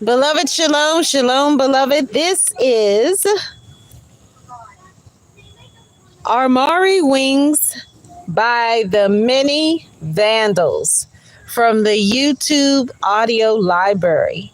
Beloved, shalom, shalom, beloved. This is AOMARI Wings by the Many Vandals from the YouTube audio library.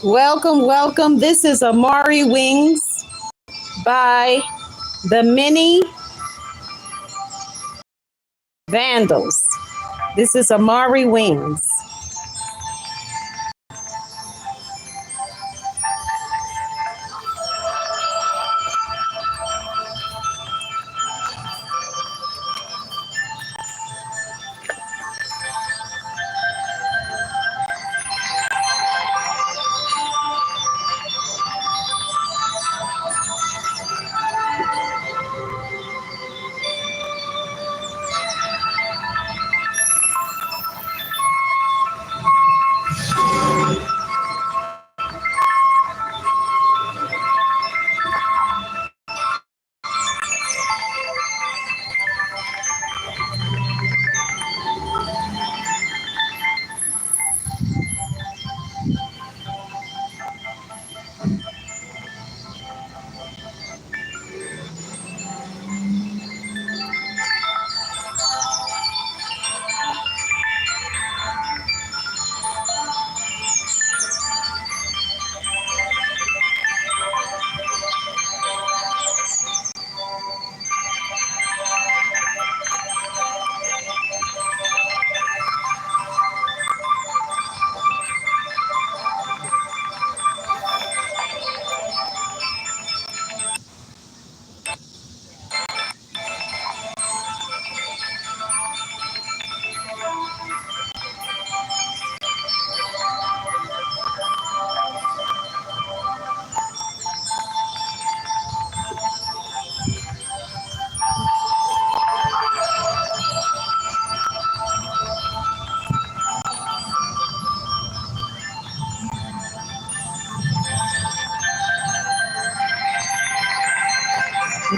Welcome, welcome. This is AOMARI Wings by the Many Vandals. This is AOMARI Wings.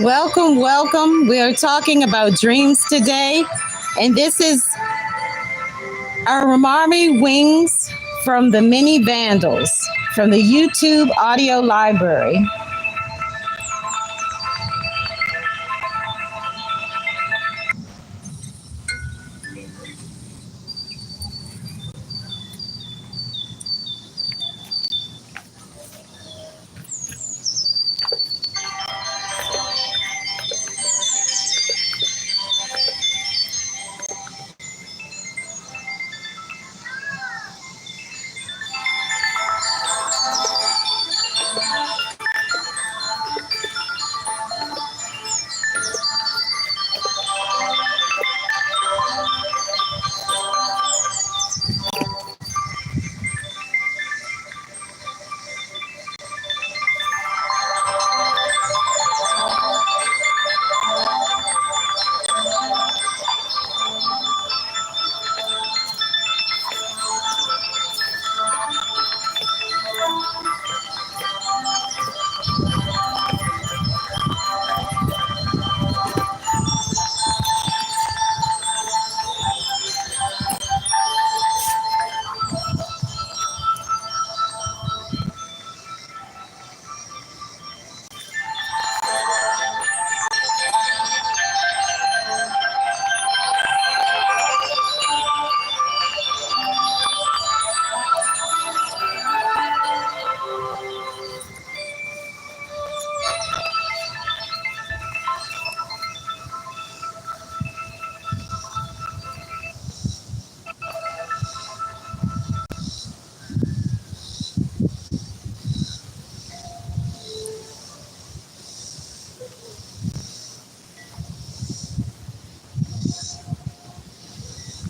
Welcome, welcome. We are talking about dreams today, and this is our AOMARI wings from the mini vandals from the YouTube audio library.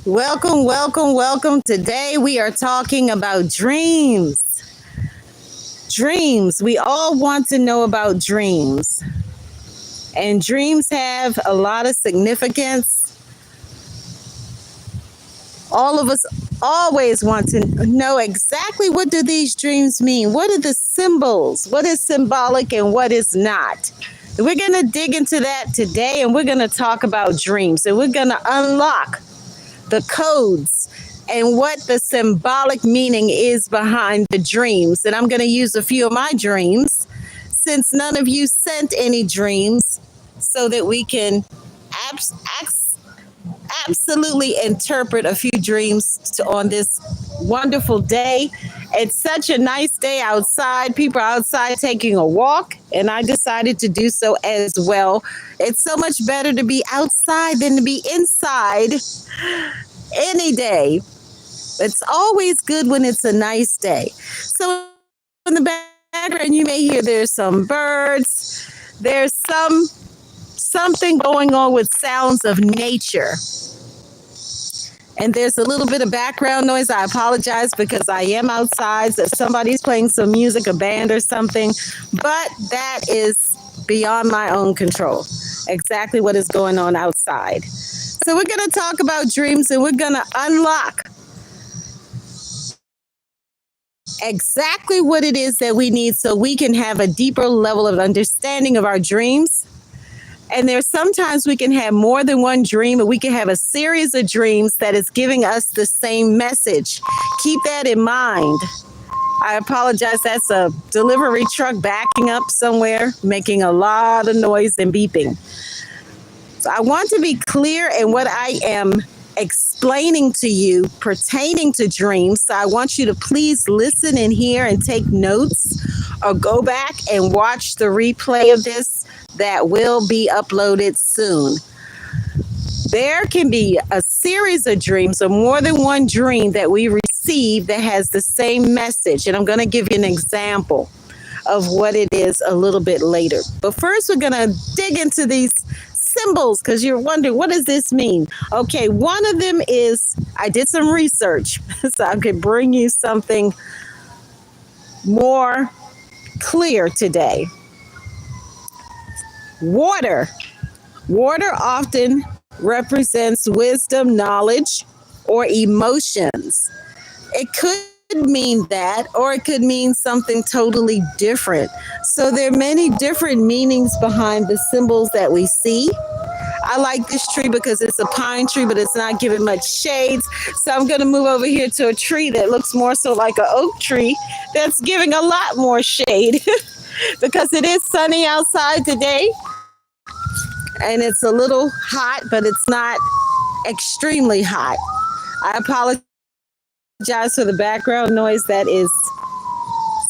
Welcome, welcome, welcome. Today we are talking about dreams. Dreams. We all want to know about dreams. And dreams have a lot of significance. All of us always want to know exactly what do these dreams mean? What are the symbols? What is symbolic and what is not? We're going to dig into that today, and we're going to talk about dreams, and we're going to unlock the codes and what the symbolic meaning is behind the dreams. And I'm going to use a few of my dreams since none of you sent any dreams so that we can absolutely interpret a few dreams on this wonderful day. It's such a nice day outside. People are outside taking a walk, and I decided to do so as well. It's so much better to be outside than to be inside any day. It's always good when it's a nice day. So in the background, you may hear there's some birds. There's something going on with sounds of nature. And there's a little bit of background noise. I apologize because I am outside. So somebody's playing some music, a band or something. But that is beyond my own control. Exactly what is going on outside. So we're going to talk about dreams, and we're going to unlock exactly what it is that we need so we can have a deeper level of understanding of our dreams. And there's sometimes we can have more than one dream, and we can have a series of dreams that is giving us the same message. Keep that in mind. I apologize. That's a delivery truck backing up somewhere, making a lot of noise and beeping. So I want to be clear in what I am explaining to you pertaining to dreams. So I want you to please listen and hear and take notes, or go back and watch the replay of this that will be uploaded soon. There can be a series of dreams, or more than one dream that we receive that has the same message. And I'm going to give you an example of what it is a little bit later. But first, we're going to dig into these symbols, because you're wondering, what does this mean? Okay, one of them is, I did some research so I could bring you something more clear today. Water. Water often represents wisdom, knowledge, or emotions. It could mean that, or it could mean something totally different. So there are many different meanings behind the symbols that we see. I like this tree because it's a pine tree, but it's not giving much shades. So I'm going to move over here to a tree that looks more so like an oak tree that's giving a lot more shade because it is sunny outside today and it's a little hot, but it's not extremely hot. I apologize for the background noise. That is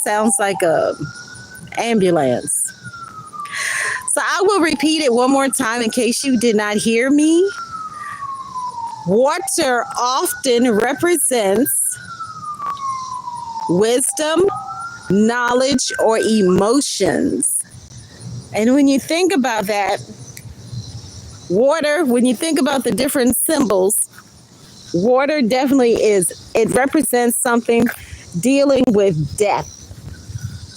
sounds like a ambulance. So I will repeat it one more time in case you did not hear me. Water often represents wisdom, knowledge, or emotions. And when you think about that, water, when you think about the different symbols, water definitely it represents something dealing with depth.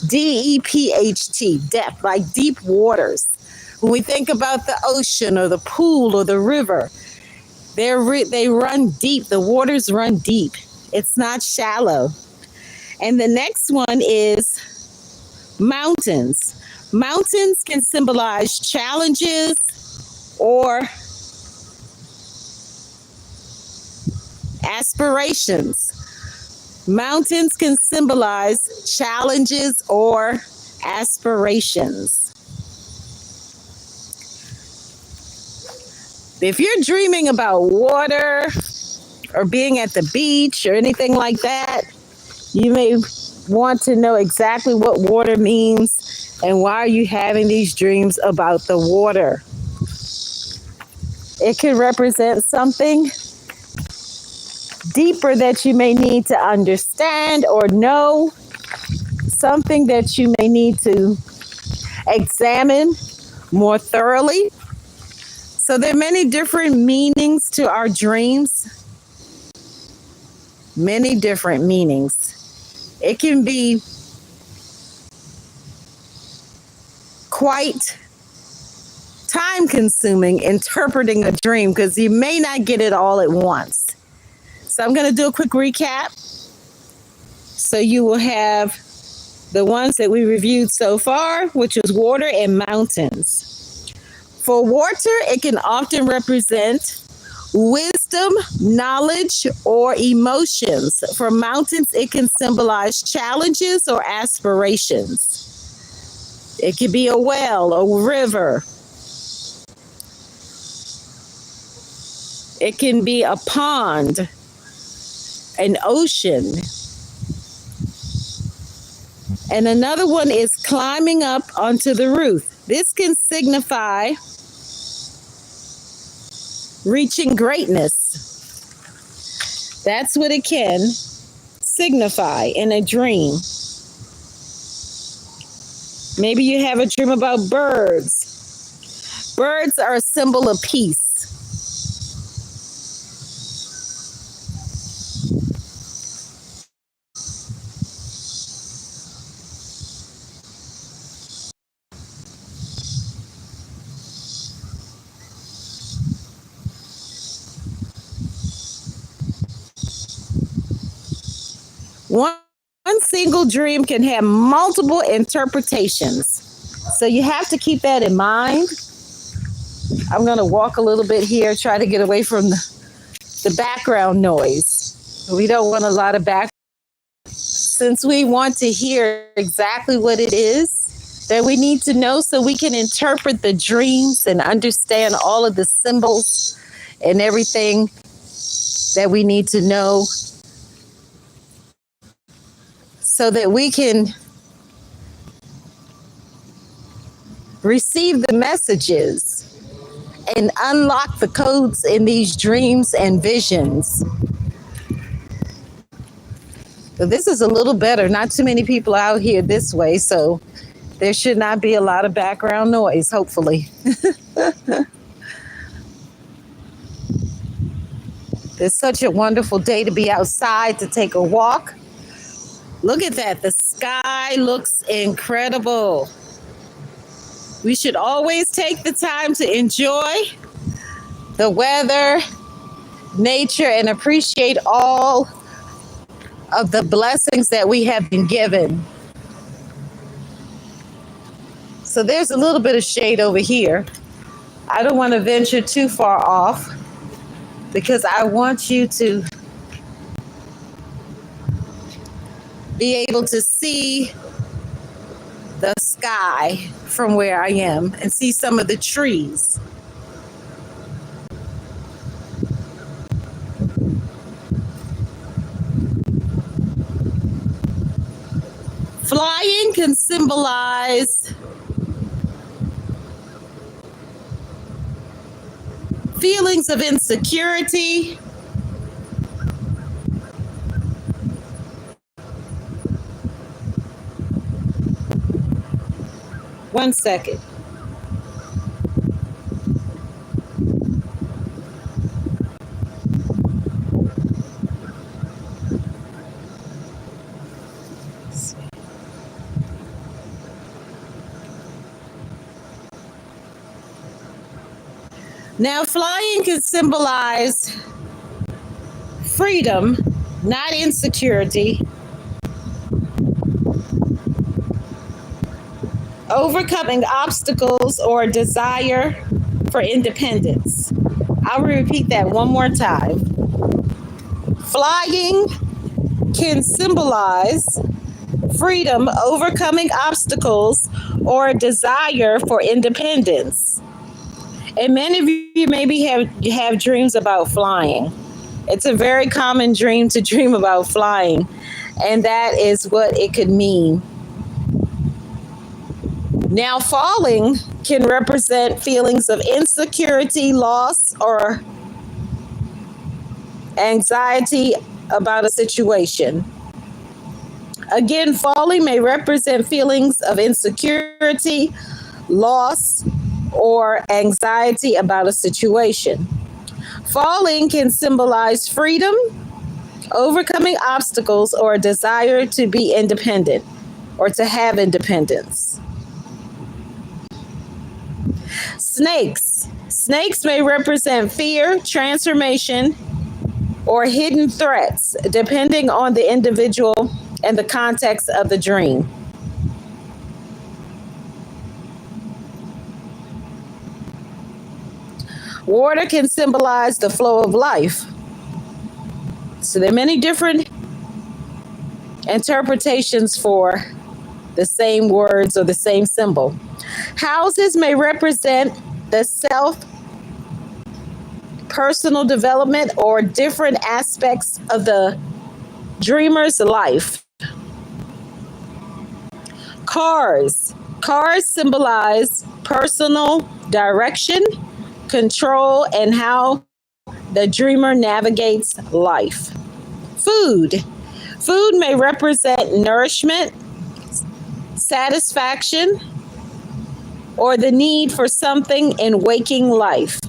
D-E-P-H-T, depth, like deep waters. When we think about the ocean or the pool or the river, they run deep. The waters run deep. It's not shallow. And the next one is mountains. Mountains can symbolize challenges or aspirations. Mountains can symbolize challenges or aspirations. If you're dreaming about water or being at the beach or anything like that, you may want to know exactly what water means and why are you having these dreams about the water. It can represent something deeper that you may need to understand or know, something that you may need to examine more thoroughly. So there are many different meanings to our dreams, many different meanings. It can be quite time consuming interpreting a dream because you may not get it all at once. So I'm going to do a quick recap. So you will have the ones that we reviewed so far, which is water and mountains. For water, it can often represent wisdom, knowledge, or emotions. For mountains, it can symbolize challenges or aspirations. It could be a well, a river. It can be a pond, an ocean. And another one is climbing up onto the roof. This can signify reaching greatness. That's what it can signify in a dream. Maybe you have a dream about birds. Birds are a symbol of peace. One single dream can have multiple interpretations. So you have to keep that in mind. I'm going to walk a little bit here, try to get away from the background noise. We don't want a lot of background. Since we want to hear exactly what it is that we need to know so we can interpret the dreams and understand all of the symbols and everything that we need to know so that we can receive the messages and unlock the codes in these dreams and visions. So this is a little better. Not too many people out here this way, so there should not be a lot of background noise, hopefully. It's such a wonderful day to be outside to take a walk. Look at that. The sky looks incredible. We should always take the time to enjoy the weather, nature, and appreciate all of the blessings that we have been given. So there's a little bit of shade over here. I don't want to venture too far off because I want you to be able to see the sky from where I am and see some of the trees. Flying can symbolize feelings of insecurity, one second. Now, flying can symbolize freedom, not insecurity, overcoming obstacles or desire for independence. I'll repeat that one more time. Flying can symbolize freedom, overcoming obstacles, or desire for independence. And many of you maybe have dreams about flying. It's a very common dream to dream about flying, and that is what it could mean. Now, falling can represent feelings of insecurity, loss, or anxiety about a situation. Again, falling may represent feelings of insecurity, loss, or anxiety about a situation. Falling can symbolize freedom, overcoming obstacles, or a desire to be independent or to have independence. Snakes may represent fear, transformation, or hidden threats, depending on the individual and the context of the dream. Water can symbolize the flow of life. So there are many different interpretations for the same words or the same symbol. Houses may represent the self, personal development, or different aspects of the dreamer's life. Cars symbolize personal direction, control, and how the dreamer navigates life. Food may represent nourishment, satisfaction, or the need for something in waking life.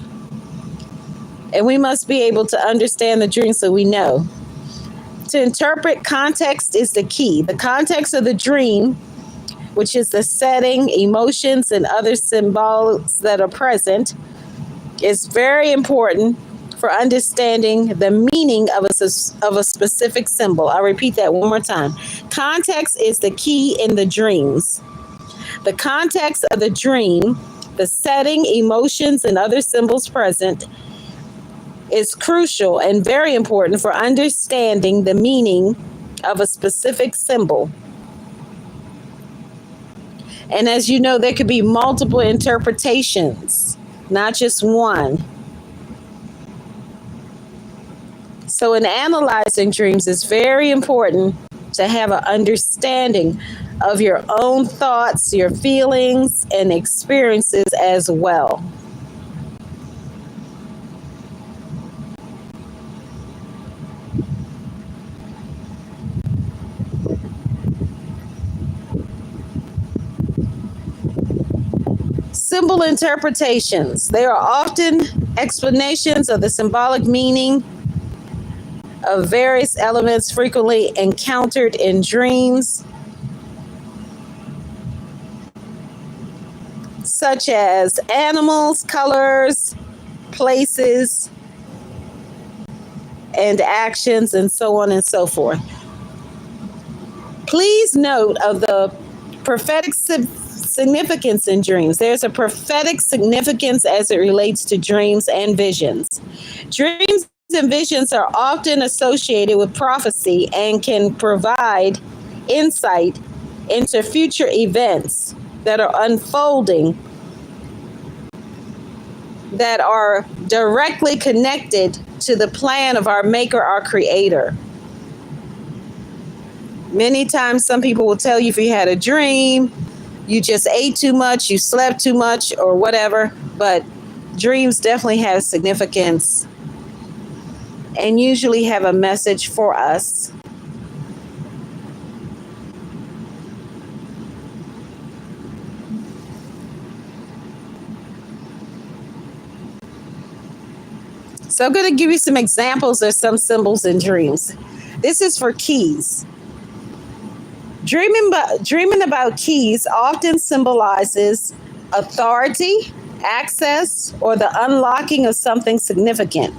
And we must be able to understand the dream so we know. To interpret, context is the key. The context of the dream, which is the setting, emotions, and other symbols that are present, is very important for understanding the meaning of a specific symbol. I'll repeat that one more time. Context is the key in the dreams. The context of the dream, the setting, emotions, and other symbols present is crucial and very important for understanding the meaning of a specific symbol. And as you know, there could be multiple interpretations, not just one. So in analyzing dreams, it's very important to have an understanding of your own thoughts, your feelings, and experiences as well. Symbol interpretations. They are often explanations of the symbolic meaning of various elements frequently encountered in dreams, such as animals, colors, places, and actions, and so on and so forth. Please note of the prophetic significance in dreams. There's a prophetic significance as it relates to dreams and visions. Dreams and visions are often associated with prophecy and can provide insight into future events that are unfolding that are directly connected to the plan of our Maker, our Creator. Many times, some people will tell you if you had a dream, you just ate too much, you slept too much, or whatever. But dreams definitely have significance and usually have a message for us. So I'm going to give you some examples of some symbols in dreams. This is for keys. Dreaming about keys often symbolizes authority, access, or the unlocking of something significant.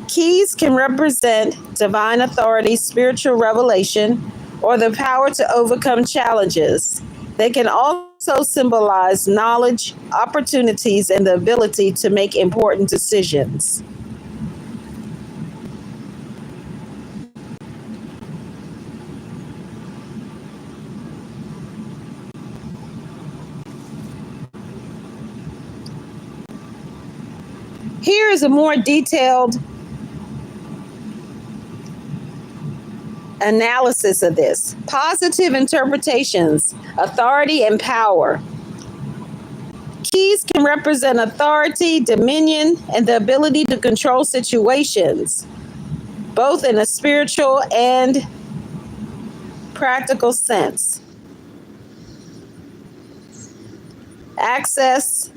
Keys can represent divine authority, spiritual revelation, or the power to overcome challenges. They can also symbolize knowledge, opportunities, and the ability to make important decisions. Here is a more detailed analysis of this. Positive interpretations, authority and power. Keys can represent authority, dominion, and the ability to control situations, both in a spiritual and practical sense. Access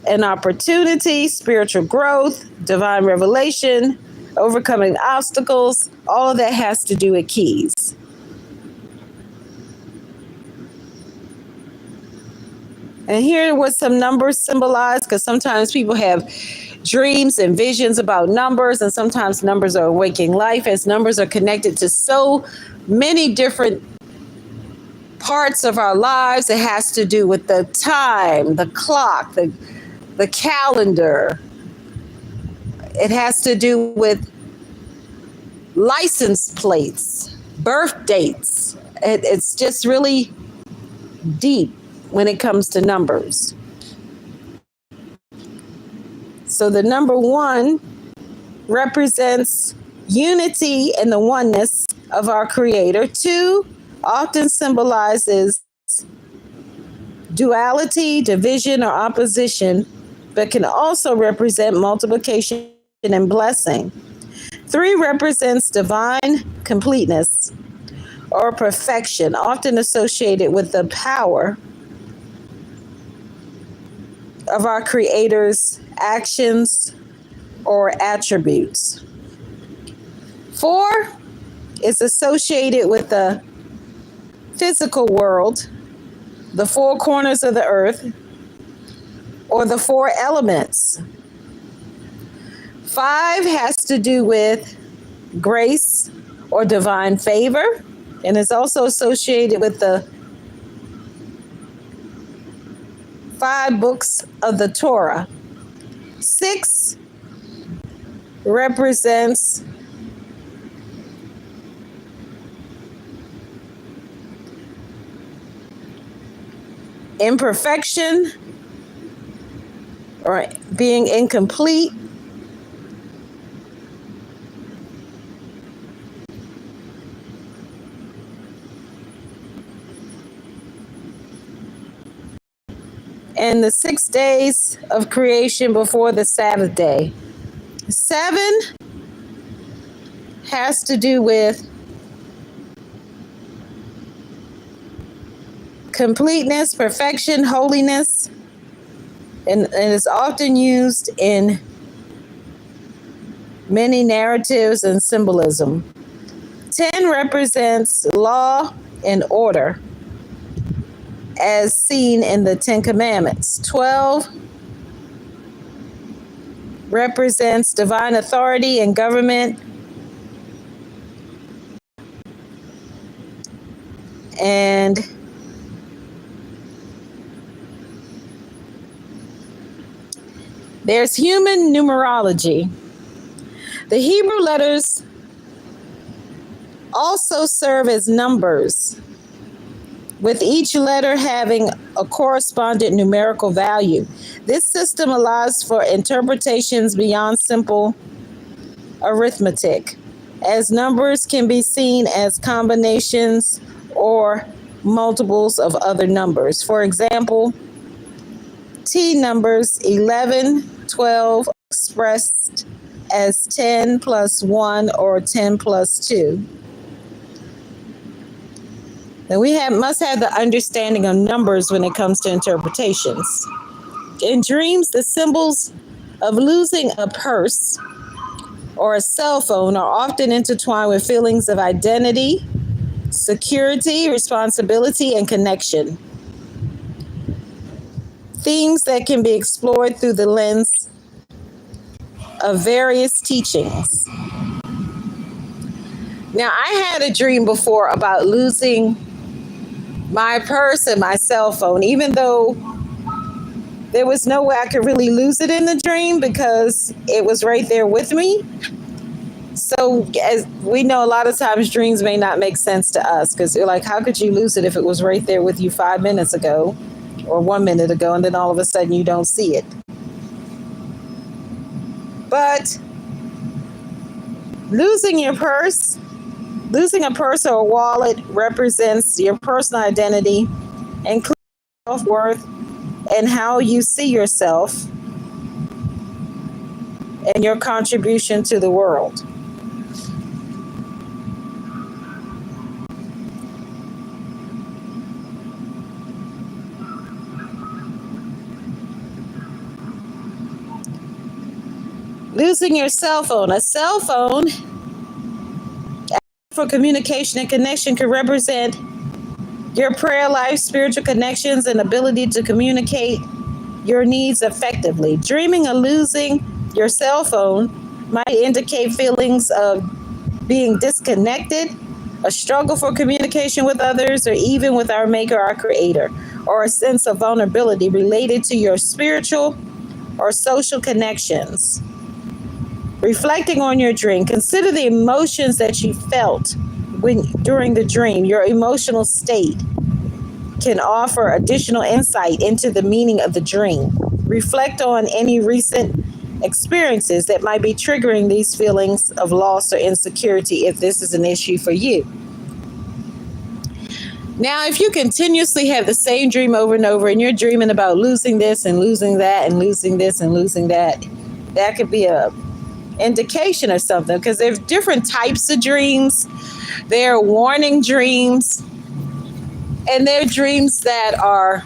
and opportunity, spiritual growth, divine revelation, overcoming obstacles, all of that has to do with keys. And here are what some numbers symbolize, because sometimes people have dreams and visions about numbers, and sometimes numbers are waking life, as numbers are connected to so many different parts of our lives. It has to do with the time, the clock, the calendar. It has to do with license plates, birth dates. It's just really deep when it comes to numbers. So the number 1 represents unity and the oneness of our Creator. 2 often symbolizes duality, division, or opposition, but can also represent multiplication and blessing. 3 represents divine completeness or perfection, often associated with the power of our Creator's actions or attributes. 4 is associated with the physical world, the 4 corners of the earth, or the 4 elements. 5 has to do with grace or divine favor, and is also associated with the 5 books of the Torah. 6 represents imperfection or being incomplete. And the 6 days of creation before the Sabbath day. 7 has to do with completeness, perfection, holiness, and is often used in many narratives and symbolism. 10 represents law and order, as seen in the 10 Commandments. 12 represents divine authority and government. And there's human numerology. The Hebrew letters also serve as numbers, with each letter having a corresponding numerical value. This system allows for interpretations beyond simple arithmetic, as numbers can be seen as combinations or multiples of other numbers. For example, T numbers 11, 12 expressed as 10 plus 1 or 10 plus 2. And we must have the understanding of numbers when it comes to interpretations. In dreams, the symbols of losing a purse or a cell phone are often intertwined with feelings of identity, security, responsibility, and connection. Themes that can be explored through the lens of various teachings. Now, I had a dream before about losing my purse and my cell phone, even though there was no way I could really lose it in the dream because it was right there with me. So as we know, a lot of times dreams may not make sense to us because you're like, how could you lose it if it was right there with you 5 minutes ago or 1 minute ago, and then all of a sudden you don't see it? But losing a purse or a wallet represents your personal identity, including self-worth and how you see yourself and your contribution to the world. Losing your cell phone. A cell phone for communication and connection could represent your prayer life, spiritual connections, and ability to communicate your needs effectively. Dreaming of losing your cell phone might indicate feelings of being disconnected, a struggle for communication with others, or even with our Maker, our Creator, or a sense of vulnerability related to your spiritual or social connections. Reflecting on your dream, consider the emotions that you felt during the dream. Your emotional state can offer additional insight into the meaning of the dream. Reflect on any recent experiences that might be triggering these feelings of loss or insecurity if this is an issue for you. Now, if you continuously have the same dream over and over and you're dreaming about losing this and losing that and losing this and losing that, that could be a indication of something, because there's different types of dreams. There are warning dreams, and there are dreams that are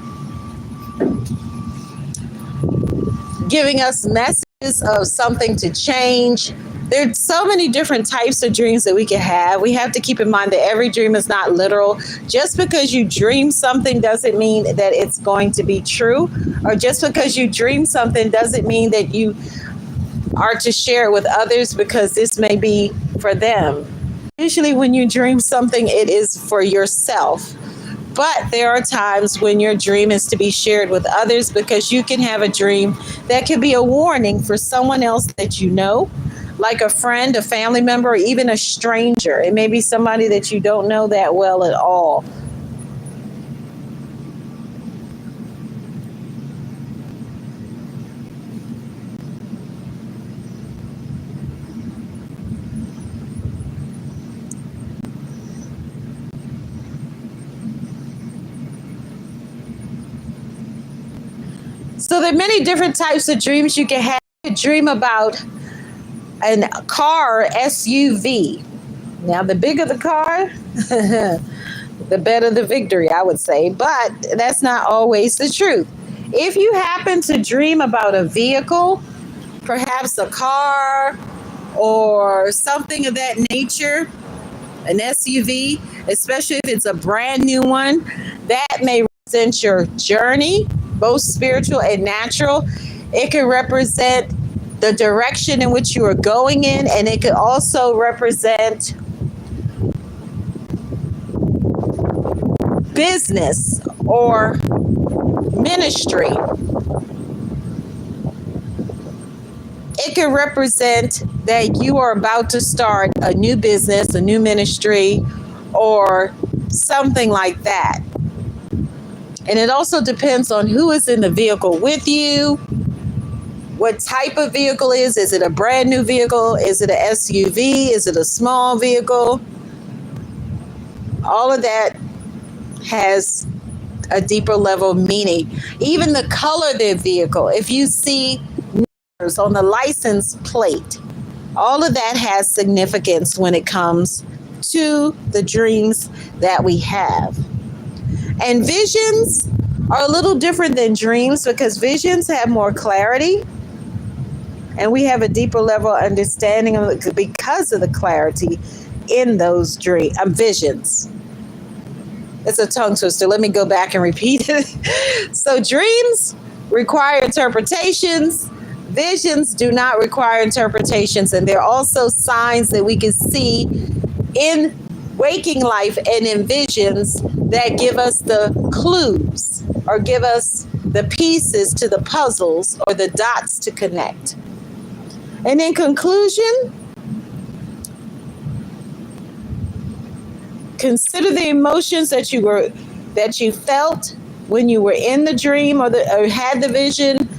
giving us messages of something to change. There's so many different types of dreams that we can have. We have to keep in mind that every dream is not literal. Just because you dream something doesn't mean that it's going to be true, or just because you dream something doesn't mean that you are to share it with others because this may be for them. Usually when you dream something, it is for yourself. But there are times when your dream is to be shared with others, because you can have a dream that could be a warning for someone else that you know, like a friend, a family member, or even a stranger. It may be somebody that you don't know that well at all. So there are many different types of dreams you can have. You can dream about a car, SUV. Now, the bigger the car, the better the victory, I would say. But that's not always the truth. If you happen to dream about a vehicle, perhaps a car or something of that nature, an SUV, especially if it's a brand new one, that may represent your journey, both spiritual and natural. It can represent the direction in which you are going in, and it could also represent business or ministry. It can represent that you are about to start a new business, a new ministry, or something like that. And it also depends on who is in the vehicle with you, what type of vehicle is. Is it a brand new vehicle? Is it an SUV? Is it a small vehicle? All of that has a deeper level of meaning. Even the color of the vehicle, if you see numbers on the license plate, all of that has significance when it comes to the dreams that we have. And visions are a little different than dreams because visions have more clarity and we have a deeper level of understanding of it because of the clarity in those visions. It's a tongue twister. Let me go back and repeat it. So dreams require interpretations. Visions do not require interpretations. And they're also signs that we can see in waking life and in visions that give us the clues or give us the pieces to the puzzles or the dots to connect. And in conclusion, consider the emotions that you felt when you were in the dream or had the vision.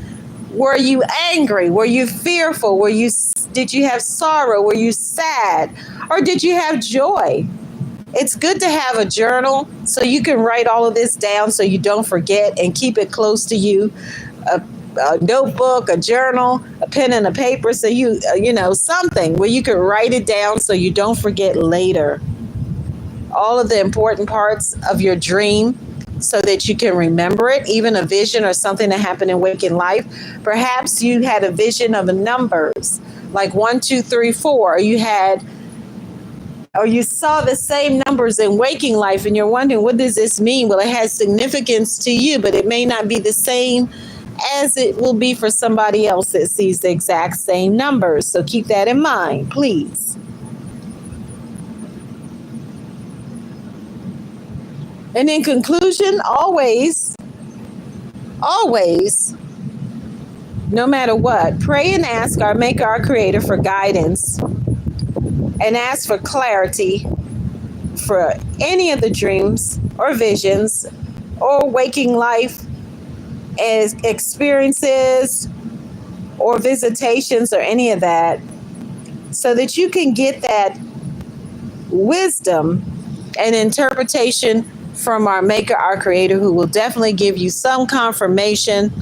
Were you angry? Were you fearful? Did you have sorrow? Were you sad? Or did you have joy? It's good to have a journal so you can write all of this down so you don't forget and keep it close to you. A notebook, a journal, a pen and a paper, so something where you can write it down so you don't forget later. All of the important parts of your dream so that you can remember it, even a vision or something that happened in waking life. Perhaps you had a vision of the numbers like 1, 2, 3, 4, or you saw the same numbers in waking life and you're wondering, what does this mean? Well, it has significance to you, but it may not be the same as it will be for somebody else that sees the exact same numbers. So keep that in mind, please. And in conclusion, always, no matter what, pray and ask our Maker, our Creator for guidance and ask for clarity for any of the dreams or visions or waking life as experiences or visitations or any of that, so that you can get that wisdom and interpretation from our Maker, our Creator, who will definitely give you some confirmation.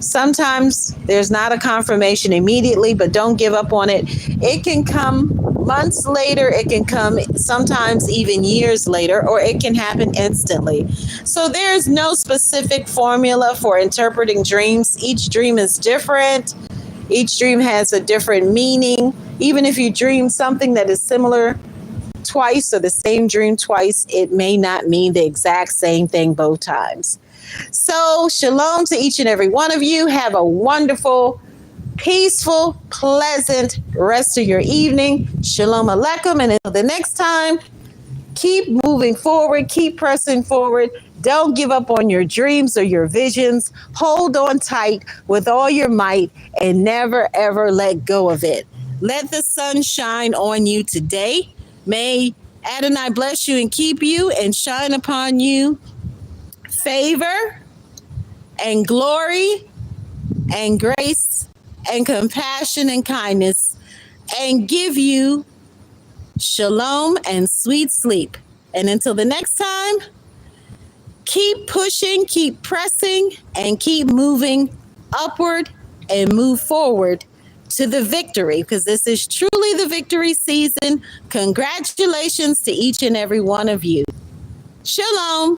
Sometimes there's not a confirmation immediately, but don't give up on it. It can come months later, it can come sometimes even years later, or it can happen instantly. So there's no specific formula for interpreting dreams. Each dream is different. Each dream has a different meaning. Even if you dream something that is similar twice or the same dream twice, it may not mean the exact same thing both times. So shalom to each and every one of you. Have a wonderful, peaceful, pleasant rest of your evening. Shalom Aleichem. And until the next time, keep moving forward. Keep pressing forward. Don't give up on your dreams or your visions. Hold on tight with all your might and never, ever let go of it. Let the sun shine on you today. May Adonai bless you and keep you and shine upon you favor and glory and grace and compassion and kindness, and give you shalom and sweet sleep. And until the next time, keep pushing, keep pressing, and keep moving upward and move forward to the victory, because this is truly the victory season. Congratulations to each and every one of you. Shalom.